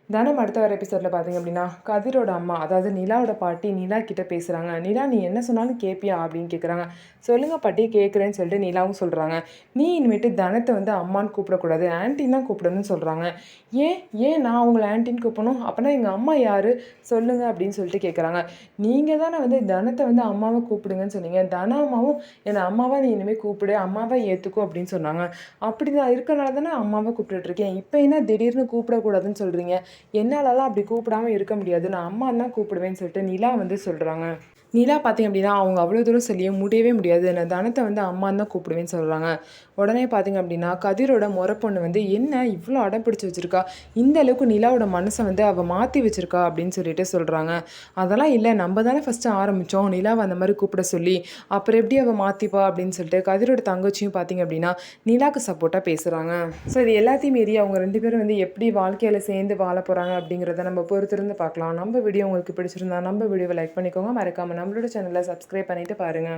தனம் அடுத்த வர எபிசோடில் பார்த்தீங்க அப்படின்னா கதிரோட அம்மா அதாவது நிலாவோட பாட்டி நிலா கிட்ட பேசுகிறாங்க. நிலா நீ என்ன சொன்னாலும் கேட்பியா அப்படின்னு கேட்குறாங்க. சொல்லுங்க பாட்டி கேட்குறேன்னு சொல்லிட்டு நிலாவும் சொல்கிறாங்க. நீ இனிமேட்டு தனத்தை வந்து அம்மான்னு கூப்பிடக்கூடாது, ஆன்ட்டின்னு தான் கூப்பிடணும்னு சொல்கிறாங்க. ஏன் ஏன் நான் உங்களை ஆன்ட்டின்னு கூப்பிடணும்? அப்போனா எங்கள் அம்மா யார் சொல்லுங்க அப்படின்னு சொல்லிட்டு கேட்குறாங்க. நீங்கள் தானே வந்து தனத்தை வந்து அம்மாவை கூப்பிடுங்கன்னு சொன்னீங்க. தன அம்மாவும் என்னை அம்மாவை நீ இனிமேல் கூப்பிடு, அம்மாவை ஏற்றுக்கோ அப்படின்னு சொன்னாங்க. அப்படி தான் இருக்கனால தானே அம்மாவை கூப்பிட்டுட்ருக்கேன். இப்போ என்ன திடீர்னு கூப்பிடக்கூடாதுன்னு சொல்கிறீங்க? என்னாலலாம் அப்படி கூப்பிடாம இருக்க முடியாது. நான் அம்மான்னு தான் கூப்பிடுவேன்னு சொல்லிட்டு நிலா வந்து சொல்றாங்க. நிலா பார்த்தீங்க அப்படின்னா, அவங்க அவ்வளோ தூரம் சொல்லியும் முடியவே முடியாது. நான் தனத்த வந்து அம்மான்னு தான் கூப்பிடுவேன்னு சொல்றாங்க. உடனே பார்த்தீங்க அப்படின்னா, கதிரோட மொற பொண்ணு வந்து என்ன இவ்ளோ அடம் பிடிச்சு வச்சிருக்கா? இந்த அளவுக்கு நிலாவோட மனச வந்து அவ மாத்தி வச்சிருக்கா அப்படின்னு சொல்லிட்டு சொல்றாங்க. அதெல்லாம் இல்ல நம்ம தானே ஃபர்ஸ்ட்டு ஆரம்பிச்சோம். நிலாவ அந்த மாரி கூப்பிட சொல்லி. அப்புறம் எப்படி அவ மாத்திப்பா அப்படின்னு சொல்லிட்டு கதிரோட தங்கச்சியும் பார்த்தீங்க அப்படின்னா, நிலாக்கு சப்போர்ட்டா பேசுறாங்க. ஸோ இது எல்லாத்தையும் மீறி அவங்க 2 பேரும் வந்து எப்படி வாழ்க்கையில சேர்ந்து வாழ போறாங்க அப்படிங்கிறத நம்ம பொறுத்திருந்து பார்க்கலாம். நம்ம வீடியோ உங்களுக்கு பிடிச்சிருந்தா நம்ம வீடியோவை லைக் பண்ணிக்கோங்க. மறக்காம நம்மளோட சேனலை சப்ஸ்கிரைப் பண்ணிட்டு பாருங்க.